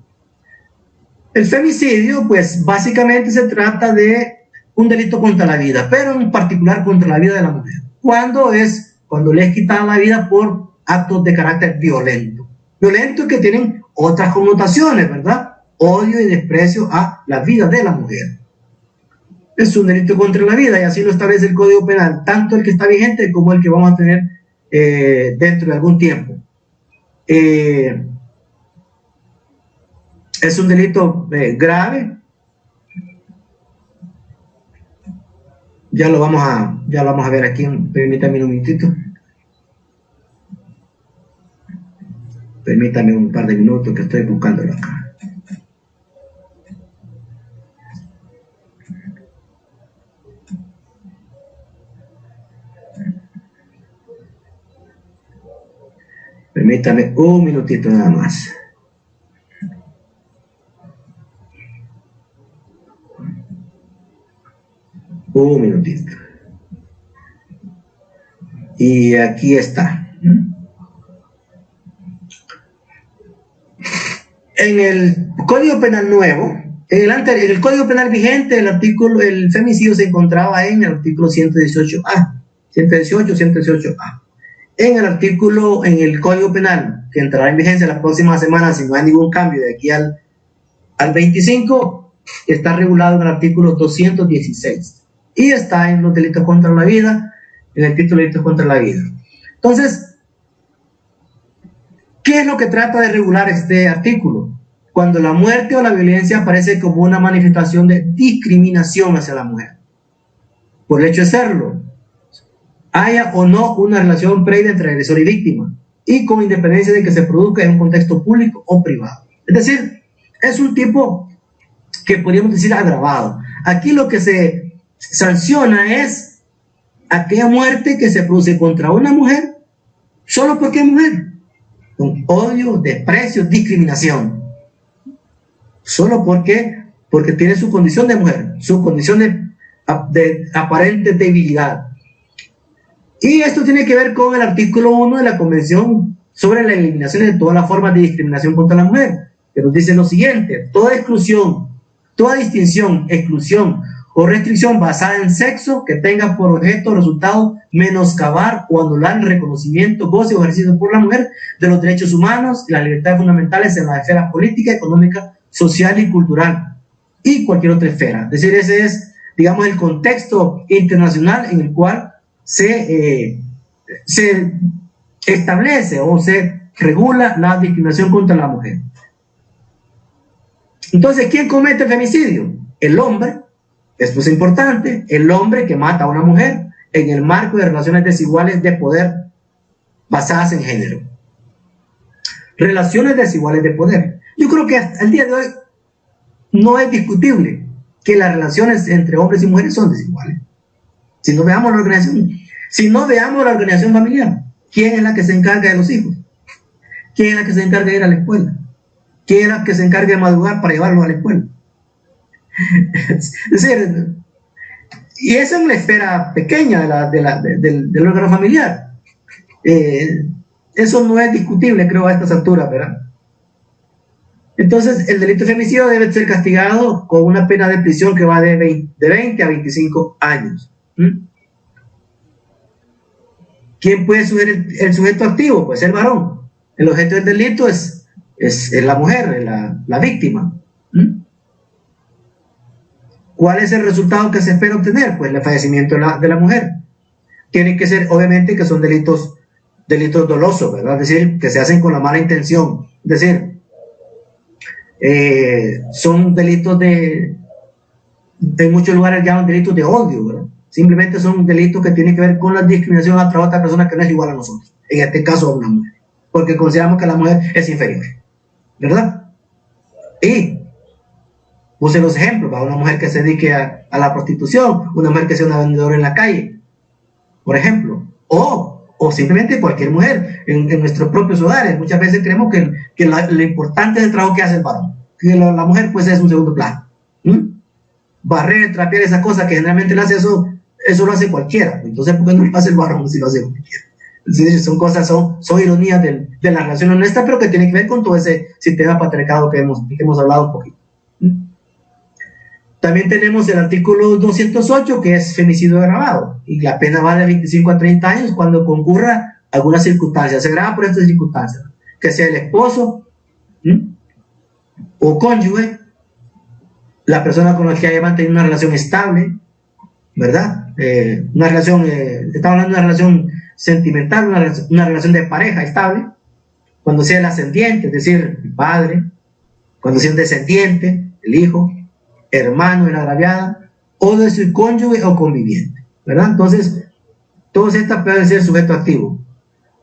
El femicidio, pues básicamente se trata de un delito contra la vida, pero en particular contra la vida de la mujer. Cuando le es quitada la vida por actos de carácter violento que tienen otras connotaciones, ¿verdad? Odio y desprecio a la vida de la mujer. Es un delito contra la vida y así lo establece el Código Penal, tanto el que está vigente como el que vamos a tener dentro de algún tiempo. Es un delito grave. Ya lo vamos a ver aquí. Permítame un minutito. Permítame un par de minutos que estoy buscándolo acá. Permítame un minutito nada más. Un minutito. Y aquí está. En el Código Penal nuevo, en el Código Penal vigente, el femicidio se encontraba en el artículo 118A. 118A. En el Código Penal, que entrará en vigencia la próxima semana, si no hay ningún cambio de aquí al 25, está regulado en el artículo 216. Y está en los delitos contra la vida, en el título de delitos contra la vida. Entonces, ¿qué es lo que trata de regular este artículo? Cuando la muerte o la violencia aparece como una manifestación de discriminación hacia la mujer, por el hecho de serlo, haya o no una relación previa entre agresor y víctima, y con independencia de que se produzca en un contexto público o privado. Es decir, es un tipo que podríamos decir agravado. Aquí lo que se sanciona es aquella muerte que se produce contra una mujer solo porque es mujer, con odio, desprecio, discriminación, solo porque tiene su condición de mujer, su condición de aparente debilidad. Y esto tiene que ver con el artículo 1 de la Convención sobre la eliminación de todas las formas de discriminación contra la mujer, que nos dice lo siguiente: toda exclusión, toda distinción, exclusión o restricción basada en sexo que tenga por objeto o resultado menoscabar o anular el reconocimiento, goce o ejercicio por la mujer de los derechos humanos y las libertades fundamentales en la esfera política, económica, social y cultural, y cualquier otra esfera. Es decir, ese es, digamos, el contexto internacional en el cual se establece o se regula la discriminación contra la mujer. Entonces, ¿quién comete el femicidio? El hombre. Esto es importante: el hombre que mata a una mujer en el marco de relaciones desiguales de poder basadas en género. Relaciones desiguales de poder. Yo creo que hasta el día de hoy no es discutible que las relaciones entre hombres y mujeres son desiguales. Si no veamos la organización familiar, ¿quién es la que se encarga de los hijos? ¿Quién es la que se encarga de ir a la escuela? ¿Quién es la que se encarga de madrugar para llevarlos a la escuela? Es decir, y esa es una esfera pequeña del órgano familiar. Eso no es discutible, creo, a estas alturas, ¿verdad? Entonces, el delito de femicidio debe ser castigado con una pena de prisión que va de 20 a 25 años. ¿Quién puede ser el sujeto activo? Pues el varón. El objeto del delito es la mujer, la víctima. ¿Cuál es el resultado que se espera obtener? Pues el fallecimiento de la mujer. Tiene que ser, obviamente, que son delitos dolosos, ¿verdad? Es decir, que se hacen con la mala intención. Es decir, son delitos en muchos lugares llaman delitos de odio, ¿verdad? Simplemente son delitos que tienen que ver con la discriminación a otra persona que no es igual a nosotros, en este caso a una mujer, porque consideramos que la mujer es inferior, ¿verdad? Y puse los ejemplos: para una mujer que se dedique a la prostitución, una mujer que sea una vendedora en la calle, por ejemplo, o simplemente cualquier mujer en nuestros propios hogares. Muchas veces creemos que lo importante es el trabajo que hace el varón, que la mujer pues es un segundo plano. Barrer, trapear, esas cosas que generalmente lo hace, eso lo hace cualquiera. Entonces, ¿por qué no lo hace el varón si lo hace cualquiera? Es decir, son cosas, son ironías de la relación honesta, pero que tienen que ver con todo ese sistema patriarcado que hemos hablado un poquito. También tenemos el artículo 208, que es femicidio agravado, y la pena va de 25 a 30 años cuando concurra alguna circunstancia. Se agrava por estas circunstancias: que sea el esposo o cónyuge, la persona con la que haya mantenido una relación estable, ¿verdad? Una relación, estamos hablando de una relación sentimental, una relación de pareja estable, cuando sea el ascendiente, es decir, el padre, cuando sea un descendiente, el hijo, hermano de la agraviada, o de su cónyuge o conviviente, ¿verdad? Entonces, todas estas pueden ser sujeto activo.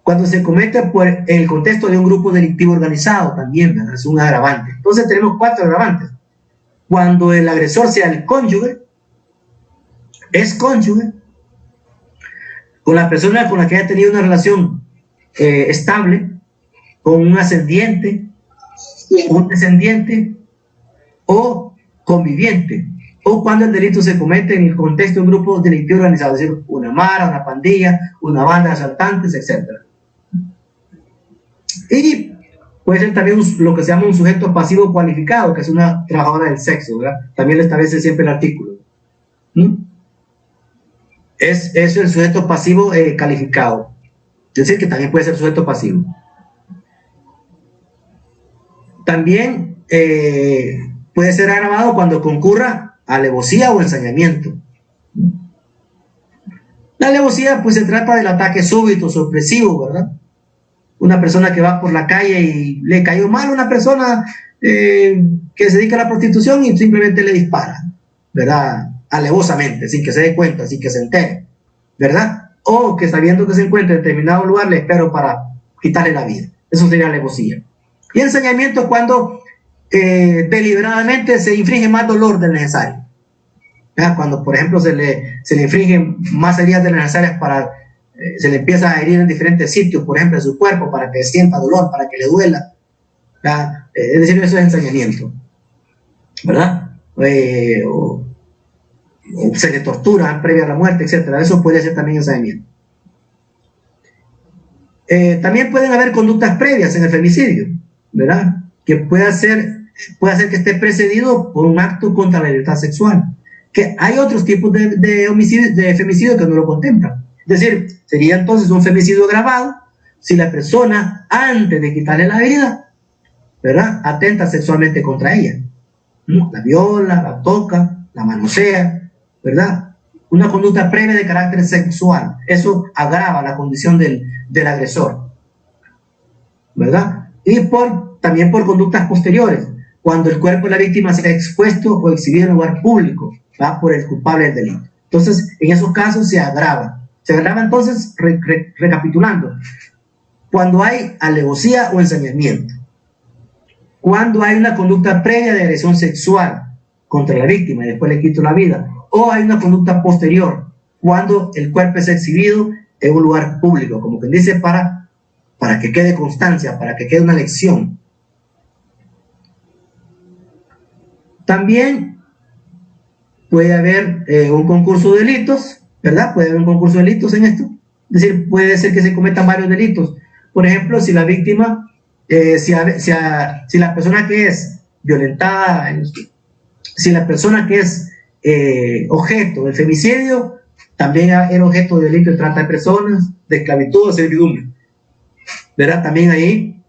Cuando se comete en el contexto de un grupo delictivo organizado, también, ¿verdad? Es un agravante. Entonces tenemos 4 agravantes. Cuando el agresor sea el cónyuge, es cónyuge, con la persona con la que haya tenido una relación estable, con un ascendiente, un descendiente o conviviente, o cuando el delito se comete en el contexto de un grupo delictivo organizado, es decir, una mara, una pandilla, una banda de asaltantes, etc. Y puede ser también lo que se llama un sujeto pasivo cualificado, que es una trabajadora del sexo, ¿verdad? También lo establece siempre el artículo. Es el sujeto pasivo calificado, es decir, que también puede ser sujeto pasivo. También puede ser agravado cuando concurra alevosía o ensañamiento. La alevosía pues se trata del ataque súbito, sorpresivo, ¿verdad? Una persona que va por la calle y le cayó mal a una persona que se dedica a la prostitución y simplemente le dispara, ¿verdad? Alevosamente, sin que se dé cuenta, sin que se entere, ¿verdad? O que sabiendo que se encuentra en determinado lugar le espero para quitarle la vida. Eso sería alevosía. Y ensañamiento es cuando deliberadamente se inflige más dolor del necesario. ¿verdad? Cuando, por ejemplo, se le infringen más heridas de las necesarias para, se le empieza a herir en diferentes sitios, por ejemplo, en su cuerpo, para que sienta dolor, para que le duela, ¿verdad? Es decir, eso es ensañamiento, ¿verdad? O se le tortura previa a la muerte, etcétera. Eso puede ser también ensañamiento. También pueden haber conductas previas en el femicidio, ¿verdad? Que puede ser que esté precedido por un acto contra la libertad sexual. Que hay otros tipos de femicidio que no lo contemplan. Es decir, sería entonces un femicidio agravado si la persona, antes de quitarle la vida, ¿verdad?, atenta sexualmente contra ella. La viola, la toca, la manosea, ¿verdad? Una conducta previa de carácter sexual. Eso agrava la condición del agresor, ¿verdad? Y también por conductas posteriores, cuando el cuerpo de la víctima sea expuesto o exhibido en lugar público, ¿va?, por el culpable del delito. Entonces, en esos casos se agrava. Se agrava entonces, recapitulando, cuando hay alevosía o ensañamiento, cuando hay una conducta previa de agresión sexual contra la víctima y después le quito la vida, o hay una conducta posterior, cuando el cuerpo es exhibido en un lugar público, como quien dice, para que quede constancia, para que quede una lección. También puede haber un concurso de delitos, ¿verdad? Puede haber un concurso de delitos en esto. Es decir, puede ser que se cometan varios delitos. Por ejemplo, si la víctima, si la persona que es violentada, si la persona que es objeto del femicidio también era objeto de delito de trata de personas, de esclavitud o servidumbre, ¿verdad? También ahí,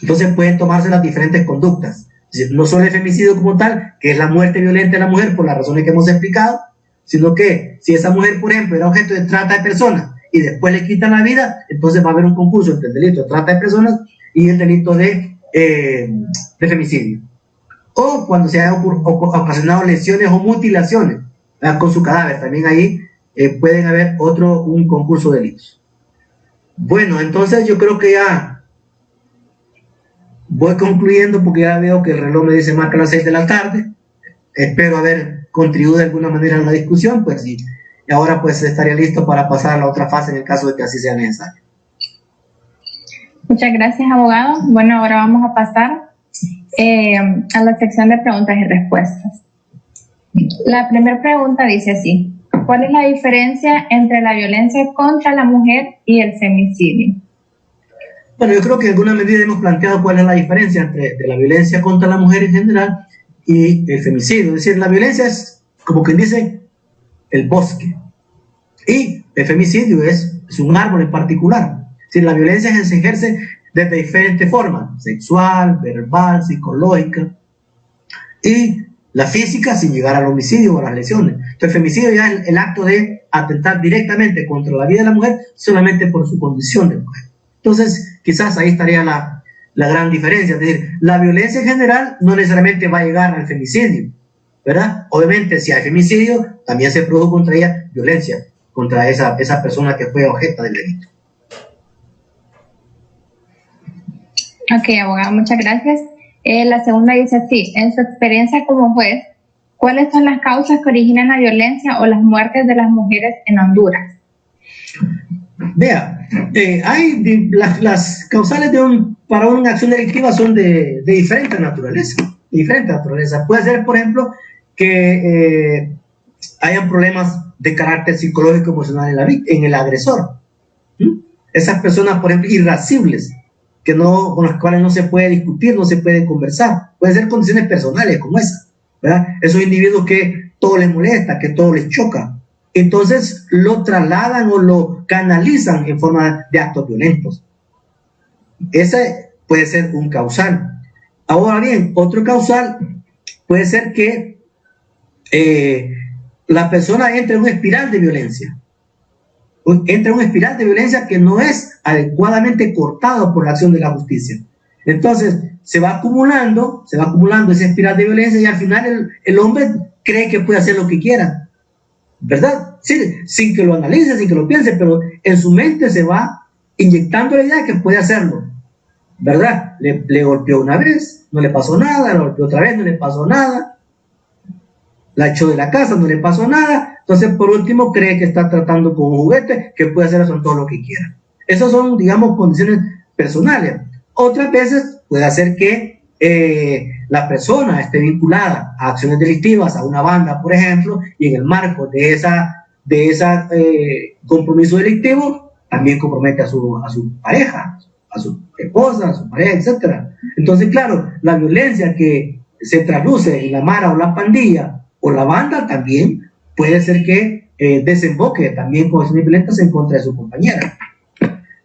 entonces pueden tomarse las diferentes conductas. Es decir, no solo el femicidio como tal, que es la muerte violenta de la mujer por las razones que hemos explicado, sino que si esa mujer, por ejemplo, era objeto de trata de personas y después le quitan la vida, entonces va a haber un concurso entre el delito de trata de personas y el delito de femicidio. O cuando se hayan ocasionado lesiones o mutilaciones, ¿verdad?, con su cadáver, también ahí pueden haber un concurso de delitos. Bueno, entonces yo creo que ya voy concluyendo porque ya veo que el reloj me dice marca las 6 de la tarde. Espero haber contribuido de alguna manera a la discusión, pues, y ahora pues estaría listo para pasar a la otra fase en el caso de que así sea necesario. Muchas gracias, abogado. Bueno, ahora vamos a pasar a la sección de preguntas y respuestas. La primera pregunta dice así: ¿cuál es la diferencia entre la violencia contra la mujer y el femicidio? Bueno, yo creo que en alguna medida hemos planteado cuál es la diferencia entre la violencia contra la mujer en general y el femicidio. Es decir, la violencia es, como quien dice, el bosque, y el femicidio es un árbol en particular. Es decir, la violencia se ejerce desde diferentes formas: sexual, verbal, psicológica, y la física, sin llegar al homicidio o a las lesiones. Entonces, el femicidio ya es el acto de atentar directamente contra la vida de la mujer solamente por su condición de mujer. Entonces, quizás ahí estaría la gran diferencia. Es decir, la violencia en general no necesariamente va a llegar al femicidio, ¿verdad? Obviamente, si hay femicidio, también se produjo contra ella violencia, contra esa persona que fue objeto del delito. Ok, abogado, muchas gracias. La segunda dice así: en su experiencia como juez, ¿cuáles son las causas que originan la violencia o las muertes de las mujeres en Honduras? Vea, las causales para una acción delictiva son de diferente naturaleza. Puede ser, por ejemplo, que hayan problemas de carácter psicológico emocional en el agresor. Esas personas, por ejemplo, irascibles, con las cuales no se puede discutir, no se puede conversar. Pueden ser condiciones personales como esa, ¿verdad? Esos individuos que todo les molesta, que todo les choca, entonces lo trasladan o lo canalizan en forma de actos violentos. Ese puede ser un causal. Ahora bien, otro causal puede ser que la persona entre en una espiral de violencia. Entra en una espiral de violencia que no es adecuadamente cortado por la acción de la justicia. Entonces se va acumulando esa espiral de violencia, y al final el hombre cree que puede hacer lo que quiera, ¿verdad? Sí, sin que lo analice, sin que lo piense, pero en su mente se va inyectando la idea de que puede hacerlo, ¿verdad? Le golpeó una vez, no le pasó nada, lo golpeó otra vez, no le pasó nada. la echó de la casa, no le pasó nada, entonces por último cree que está tratando con un juguete, que puede hacer todo lo que quiera. Esas son, digamos, condiciones personales. Otras veces puede hacer que la persona esté vinculada a acciones delictivas, a una banda, por ejemplo, y en el marco de esa compromiso delictivo, también compromete a su pareja, a su esposa, a su pareja, etc. Entonces, claro, la violencia que se traduce en la mara o la pandilla o la banda también puede ser que desemboque también con acciones violentas en contra de su compañera.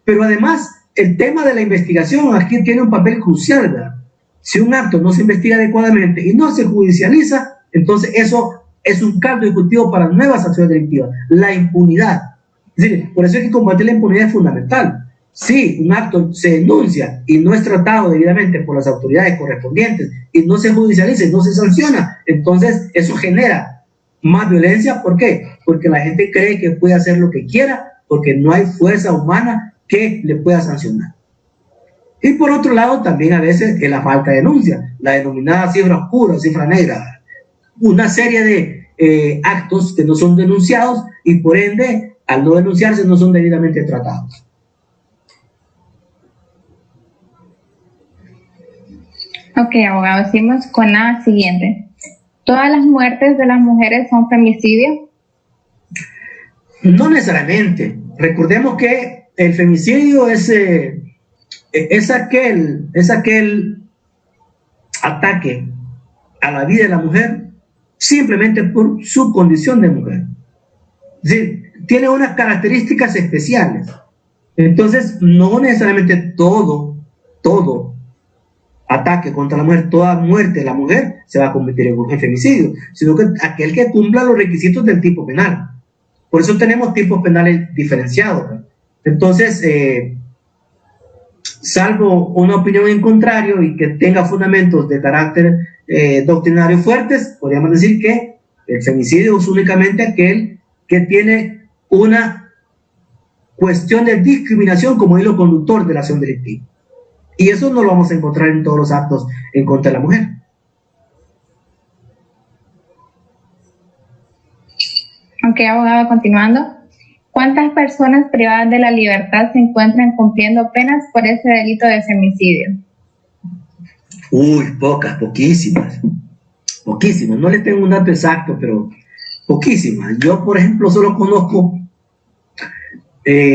Pero además, el tema de la investigación aquí tiene un papel crucial, ¿verdad? Si un acto no se investiga adecuadamente y no se judicializa, entonces eso es un caldo de cultivo para nuevas acciones delictivas, la impunidad. Es decir, por eso es que combatir la impunidad es fundamental. Si un acto se denuncia y no es tratado debidamente por las autoridades correspondientes y no se judicializa y no se sanciona, entonces eso genera más violencia. ¿Por qué? Porque la gente cree que puede hacer lo que quiera, porque no hay fuerza humana que le pueda sancionar. Y por otro lado, también a veces es la falta de denuncia, la denominada cifra oscura, cifra negra, una serie de actos que no son denunciados y por ende, al no denunciarse, no son debidamente tratados. Ok, abogado, seguimos con la siguiente. ¿Todas las muertes de las mujeres son femicidio? No necesariamente. Recordemos que el femicidio es aquel ataque a la vida de la mujer simplemente por su condición de mujer. Es decir, tiene unas características especiales. Entonces, no necesariamente todo ataque contra la mujer, toda muerte de la mujer se va a convertir en un femicidio, sino que aquel que cumpla los requisitos del tipo penal. Por eso tenemos tipos penales diferenciados, ¿no? Entonces, salvo una opinión en contrario y que tenga fundamentos de carácter doctrinario fuertes, podríamos decir que el femicidio es únicamente aquel que tiene una cuestión de discriminación como hilo conductor de la acción delictiva. Y eso no lo vamos a encontrar en todos los actos en contra de la mujer. Ok, abogado, continuando. ¿Cuántas personas privadas de la libertad se encuentran cumpliendo penas por ese delito de femicidio? Uy, poquísimas. No le tengo un dato exacto, pero poquísimas. Yo, por ejemplo, solo conozco,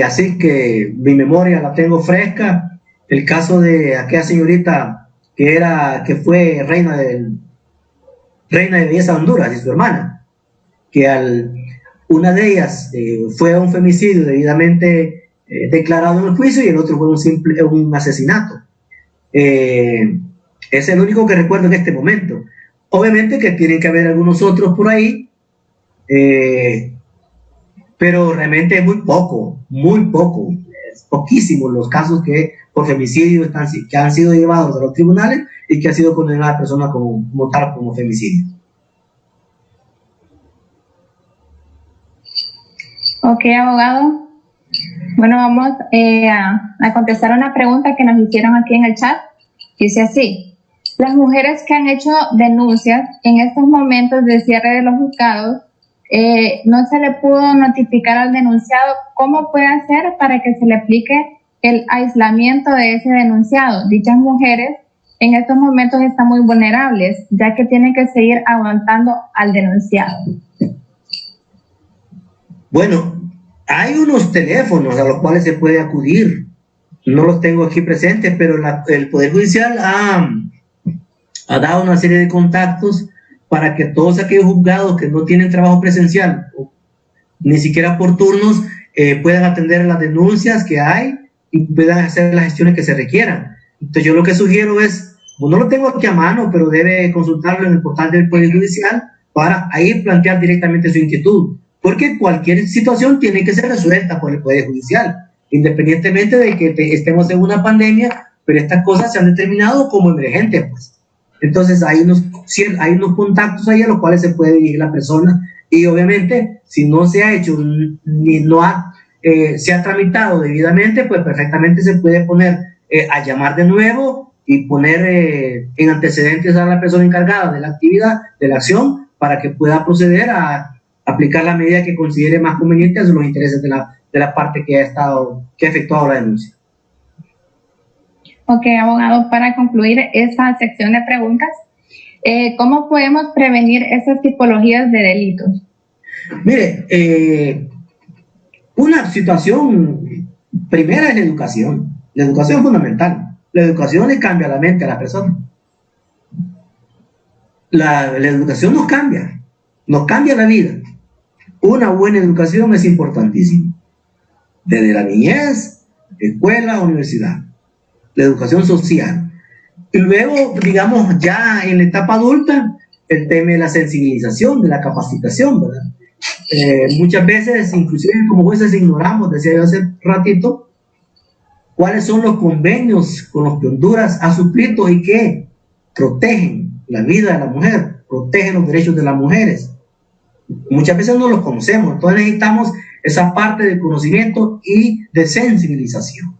así que mi memoria la tengo fresca, el caso de aquella señorita que fue reina de belleza de Honduras y su hermana, que una de ellas fue un femicidio debidamente declarado en el juicio y el otro fue un asesinato. Es el único que recuerdo en este momento. Obviamente que tienen que haber algunos otros por ahí, pero realmente es muy poco, es poquísimo los casos que por femicidio que han sido llevados a los tribunales y que ha sido condenada a la persona como femicidio. Ok, abogado. Bueno, vamos a contestar una pregunta que nos hicieron aquí en el chat. Dice así: las mujeres que han hecho denuncias en estos momentos de cierre de los juzgados, no se le pudo notificar al denunciado. ¿Cómo puede hacer para que se le aplique el aislamiento de ese denunciado? Dichas mujeres en estos momentos están muy vulnerables, ya que tienen que seguir aguantando al denunciado. Bueno, hay unos teléfonos a los cuales se puede acudir. No los tengo aquí presentes, pero el Poder Judicial ha dado una serie de contactos para que todos aquellos juzgados que no tienen trabajo presencial, ni siquiera por turnos, puedan atender las denuncias que hay y puedan hacer las gestiones que se requieran. Entonces yo lo que sugiero es, no lo tengo aquí a mano, pero debe consultarlo en el portal del Poder Judicial para ahí plantear directamente su inquietud, porque cualquier situación tiene que ser resuelta por el Poder Judicial, independientemente de que estemos en una pandemia, pero estas cosas se han determinado como emergentes, pues. Entonces hay unos contactos ahí a los cuales se puede dirigir la persona, y obviamente si no se ha hecho ni se ha tramitado debidamente, pues perfectamente se puede poner a llamar de nuevo y poner en antecedentes a la persona encargada de la actividad, de la acción, para que pueda proceder a aplicar la medida que considere más conveniente a los intereses de la parte que ha efectuado la denuncia. Ok, abogado, para concluir esta sección de preguntas, ¿cómo podemos prevenir esas tipologías de delitos? Mire, una situación primera es la educación. La educación es fundamental. La educación le cambia la mente a la persona. La educación nos cambia la vida. Una buena educación es importantísima. Desde la niñez, escuela, universidad. La educación social. Y luego, digamos, ya en la etapa adulta, el tema de la sensibilización, de la capacitación, ¿verdad? Muchas veces, inclusive como jueces, ignoramos, decía yo hace ratito, cuáles son los convenios con los que Honduras ha suscrito y que protegen la vida de la mujer, protegen los derechos de las mujeres. Muchas veces no los conocemos, entonces necesitamos esa parte de conocimiento y de sensibilización.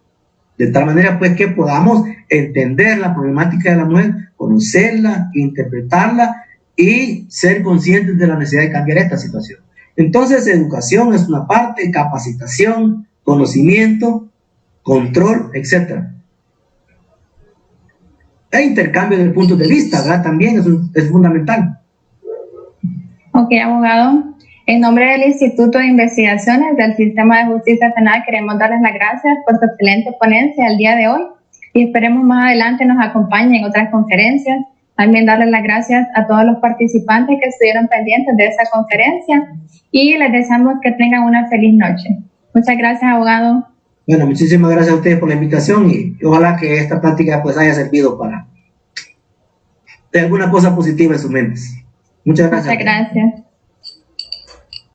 De tal manera pues que podamos entender la problemática de la mujer, conocerla, interpretarla y ser conscientes de la necesidad de cambiar esta situación. Entonces, educación es una parte, capacitación, conocimiento, control, etc. E intercambio de puntos de vista, ¿verdad? También es fundamental. Ok, abogado. En nombre del Instituto de Investigaciones del Sistema de Justicia Penal, queremos darles las gracias por su excelente ponencia el día de hoy y esperemos más adelante nos acompañen en otras conferencias. También darles las gracias a todos los participantes que estuvieron pendientes de esta conferencia y les deseamos que tengan una feliz noche. Muchas gracias, abogado. Bueno, muchísimas gracias a ustedes por la invitación y ojalá que esta plática pues haya servido para de alguna cosa positiva en sus mentes. Muchas gracias. Muchas gracias.